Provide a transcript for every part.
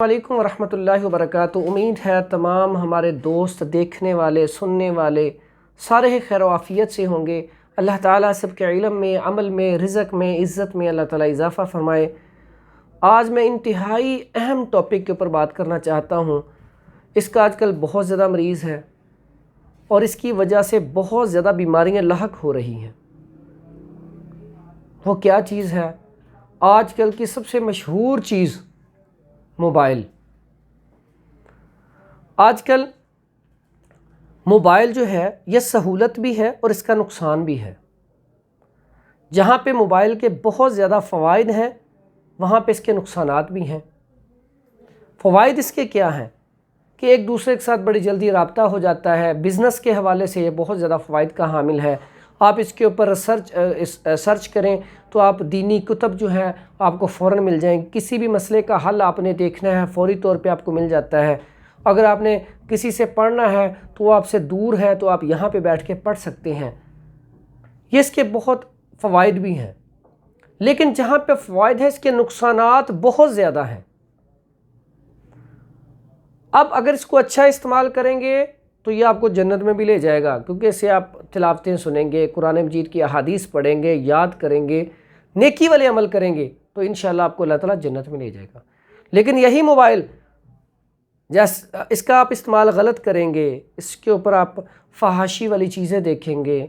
वालेकुम वरहमतुल्लाहि वबरकातुहू। उम्मीद है तमाम हमारे दोस्त, देखने वाले, सुनने वाले सारे खैर आफियत से होंगे। अल्लाह ताला सबके इल्म में, अमल में, रिज़्क़ में, इज़्ज़त में अल्लाह ताला इजाफ़ा फ़रमाए। आज मैं इंतहाई अहम टॉपिक के ऊपर बात करना चाहता हूँ। इसका आजकल बहुत ज़्यादा मरीज़ है और इसकी वजह से बहुत ज़्यादा बीमारियाँ लाहक हो रही हैं। वो क्या चीज़ है? आजकल की सबसे मशहूर चीज़ मोबाइल। आजकल मोबाइल जो है यह सहूलत भी है और इसका नुकसान भी है। जहाँ पे मोबाइल के बहुत ज़्यादा फ़वाइद हैं वहाँ पे इसके नुकसानात भी हैं। फ़वाइद इसके क्या हैं कि एक दूसरे के साथ बड़ी जल्दी राब्ता हो जाता है। बिज़नेस के हवाले से ये बहुत ज़्यादा फ़वाइद का हामिल है। आप इसके ऊपर सर्च करें तो आप दीनी कुतब जो है आपको फ़ौरन मिल जाएंगे। किसी भी मसले का हल आपने देखना है फ़ौरी तौर पे आपको मिल जाता है। अगर आपने किसी से पढ़ना है तो वो आपसे दूर है तो आप यहाँ पे बैठ के पढ़ सकते हैं। ये इसके बहुत फ़वाइद भी हैं, लेकिन जहाँ पे फ़वाइद है इसके नुकसानात बहुत ज़्यादा हैं। अब अगर इसको अच्छा इस्तेमाल करेंगे तो ये आपको जन्नत में भी ले जाएगा, क्योंकि इससे आप तिलावतें सुनेंगे, कुरान मजीद की अहादीस पढ़ेंगे, याद करेंगे, नेकी वाले अमल करेंगे तो इंशाअल्लाह आपको अल्लाह ताला जन्नत में ले जाएगा। लेकिन यही मोबाइल इसका आप इस्तेमाल गलत करेंगे, इसके ऊपर आप फहाशी वाली चीज़ें देखेंगे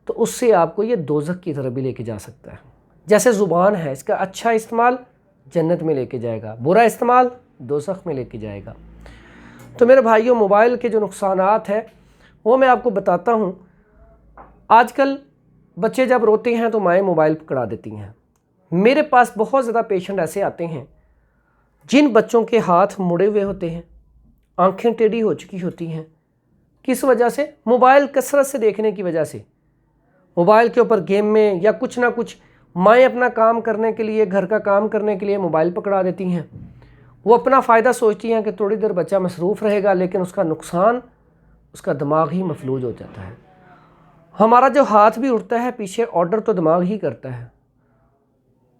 तो उससे आपको ये दोज़ख की तरफ भी लेके जा सकता है। जैसे ज़ुबान है, इसका अच्छा इस्तेमाल जन्नत में लेके जाएगा, बुरा इस्तेमाल दोज़ख में लेके जाएगा। तो मेरे भाइयों, मोबाइल के जो नुकसानात हैं वो मैं आपको बताता हूँ। आजकल बच्चे जब रोते हैं तो माएँ मोबाइल पकड़ा देती हैं। मेरे पास बहुत ज़्यादा पेशेंट ऐसे आते हैं जिन बच्चों के हाथ मुड़े हुए होते हैं, आंखें टेढ़ी हो चुकी होती हैं। किस वजह से? मोबाइल कसरत से देखने की वजह से। मोबाइल के ऊपर गेम में या कुछ ना कुछ माएँ अपना काम करने के लिए, घर का काम करने के लिए मोबाइल पकड़ा देती हैं। वो अपना फ़ायदा सोचती हैं कि थोड़ी देर बच्चा मसरूफ़ रहेगा, लेकिन उसका नुकसान उसका दिमाग ही मफलूज हो जाता है। हमारा जो हाथ भी उठता है पीछे, ऑर्डर तो दिमाग ही करता है।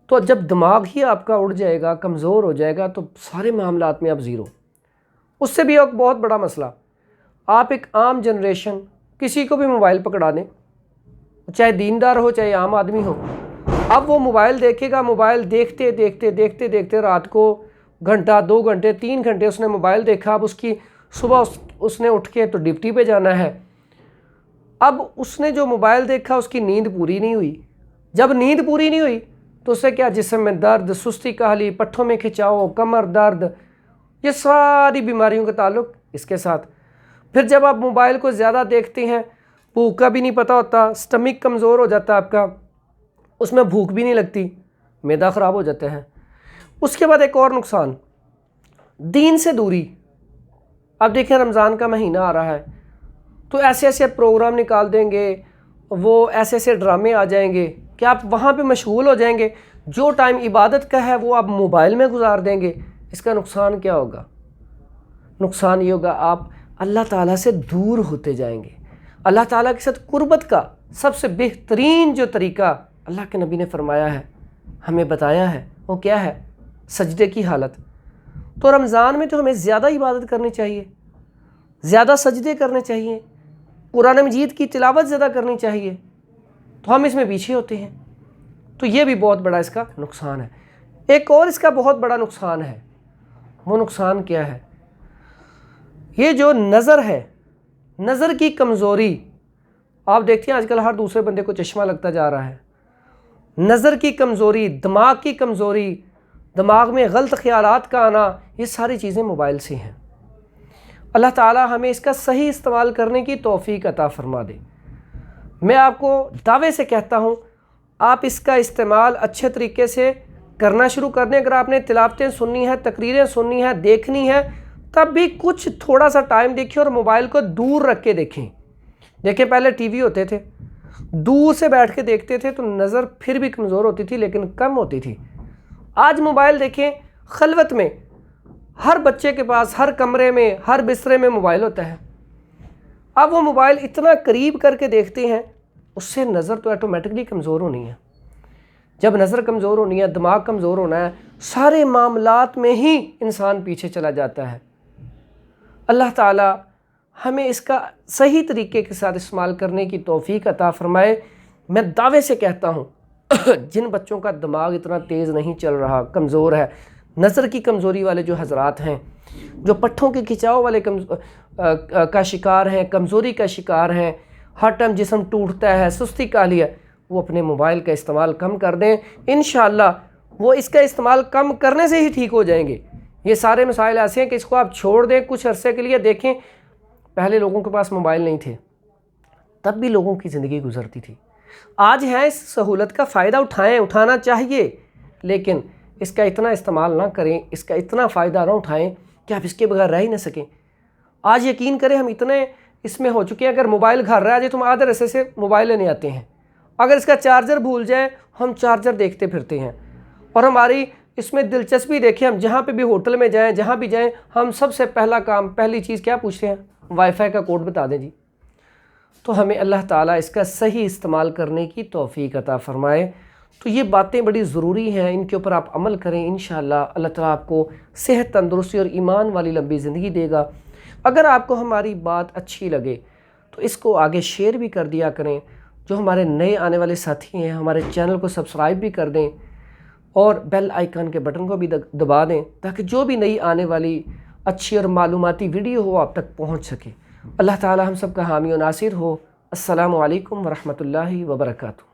तो जब दिमाग ही आपका उड़ जाएगा, कमज़ोर हो जाएगा, तो सारे मामलात में आप ज़ीरो। उससे भी एक बहुत बड़ा मसला, आप एक आम जनरेशन किसी को भी मोबाइल पकड़ा दें, चाहे दीनदार हो चाहे आम आदमी हो, अब वो मोबाइल देखेगा। मोबाइल देखते देखते देखते देखते रात को घंटा, 2 घंटे, 3 घंटे उसने मोबाइल देखा। अब उसकी सुबह उसने उठ के तो ड्यूटी पे जाना है। अब उसने जो मोबाइल देखा उसकी नींद पूरी नहीं हुई। जब नींद पूरी नहीं हुई तो उससे क्या, जिस्म में दर्द, सुस्ती काहली, पट्ठों में खिंचाव, कमर दर्द, ये सारी बीमारियों का ताल्लुक इसके साथ। फिर जब आप मोबाइल को ज़्यादा देखते हैं, भूख का भी नहीं पता होता, स्टमक कमज़ोर हो जाता है आपका, उसमें भूख भी नहीं लगती, मैदा ख़राब हो जाता है। उसके बाद एक और नुकसान, दीन से दूरी। अब देखें रमज़ान का महीना आ रहा है तो ऐसे ऐसे प्रोग्राम निकाल देंगे, वो ऐसे ऐसे ड्रामे आ जाएंगे कि आप वहाँ पे मशगूल हो जाएंगे। जो टाइम इबादत का है वो आप मोबाइल में गुजार देंगे। इसका नुकसान क्या होगा? नुकसान ये होगा आप अल्लाह ताला से दूर होते जाएंगे। अल्लाह ताला के साथ कुर्बत का सबसे बेहतरीन जो तरीका अल्लाह के नबी ने फरमाया है, हमें बताया है, वो क्या है? सजदे की हालत। तो रमज़ान में तो हमें ज़्यादा इबादत करनी चाहिए, ज़्यादा सजदे करने चाहिए, कुरान मजीद की तिलावत ज़्यादा करनी चाहिए, तो हम इसमें पीछे होते हैं। तो ये भी बहुत बड़ा इसका नुकसान है। एक और इसका बहुत बड़ा नुकसान है। वो नुकसान क्या है? ये जो नज़र है, नज़र की कमज़ोरी। आप देखते हैं आजकल हर दूसरे बंदे को चश्मा लगता जा रहा है। नज़र की कमज़ोरी, दिमाग की कमज़ोरी, दिमाग में गलत ख़यालात का आना, ये सारी चीज़ें मोबाइल से हैं। अल्लाह ताला हमें इसका सही इस्तेमाल करने की तौफ़ीक अता फ़रमा दे। मैं आपको दावे से कहता हूँ, आप इसका इस्तेमाल अच्छे तरीके से करना शुरू कर दें। अगर आपने तिलावतें सुननी है, तकरीरें सुननी है, देखनी है, तब भी कुछ थोड़ा सा टाइम देखिए और मोबाइल को दूर रख के देखें। देखें, पहले टीवी होते थे, दूर से बैठ के देखते थे तो नज़र फिर भी कमज़ोर होती थी लेकिन कम होती थी। आज मोबाइल देखें, खलवत में हर बच्चे के पास, हर कमरे में, हर बिस्तरे में मोबाइल होता है। अब वो मोबाइल इतना करीब करके देखते हैं, उससे नज़र तो ऑटोमेटिकली कमज़ोर होनी है। जब नज़र कमज़ोर होनी है, दिमाग कमज़ोर होना है, سارے معاملات میں ہی انسان پیچھے چلا جاتا ہے۔ اللہ تعالیٰ ہمیں اس کا صحیح طریقے کے ساتھ استعمال کرنے کی توفیق عطا فرمائے۔ میں دعوے سے کہتا ہوں جن بچوں کا دماغ اتنا تیز نہیں چل رہا، کمزور ہے، نظر کی کمزوری والے جو حضرات ہیں، جو پٹھوں کے کھچاؤ والے کا شکار ہیں، کمزوری کا شکار ہیں، ہر ٹائم جسم ٹوٹتا ہے، سستی کالی ہے، وہ اپنے موبائل کا استعمال کم کر دیں۔ انشاءاللہ وہ اس کا استعمال کم کرنے سے ہی ٹھیک ہو جائیں گے۔ یہ سارے مسائل ایسے ہیں کہ اس کو آپ چھوڑ دیں کچھ عرصے کے لیے۔ دیکھیں پہلے لوگوں کے پاس موبائل نہیں تھے، تب بھی لوگوں کی زندگی گزرتی تھی۔ آج ہے اس سہولت کا فائدہ اٹھانا چاہیے، لیکن اس کا اتنا استعمال نہ کریں، اس کا اتنا فائدہ نہ اٹھائیں کہ آپ اس کے بغیر رہ ہی نہ سکیں۔ آج یقین کریں ہم اتنے اس میں ہو چکے ہیں، اگر موبائل گھر رہا ہے تو ہم آدھے رستے سے موبائل لینے آتے ہیں، اگر اس کا چارجر بھول جائے ہم چارجر دیکھتے پھرتے ہیں، اور ہماری اس میں دلچسپی دیکھیں، ہم جہاں پہ بھی ہوٹل میں جائیں، جہاں بھی جائیں، ہم سب سے پہلی چیز کیا پوچھتے ہیں؟ وائی فائی کا کوڈ بتا دیں جی۔ تو ہمیں اللہ تعالیٰ اس کا صحیح استعمال کرنے کی توفیق عطا فرمائے۔ تو یہ باتیں بڑی ضروری ہیں، ان کے اوپر آپ عمل کریں، انشاءاللہ اللہ تعالیٰ آپ کو صحت، تندرستی اور ایمان والی لمبی زندگی دے گا۔ اگر آپ کو ہماری بات اچھی لگے تو اس کو آگے شیئر بھی کر دیا کریں۔ جو ہمارے نئے آنے والے ساتھی ہیں ہمارے چینل کو سبسکرائب بھی کر دیں اور بیل آئیکن کے بٹن کو بھی دبا دیں، تاکہ جو بھی نئی آنے والی اچھی اور معلوماتی ویڈیو ہو آپ تک پہنچ سکے۔ اللہ تعالیٰ ہم سب کا حامی و ناصر ہو۔ السلام علیکم ورحمۃ اللہ وبرکاتہ۔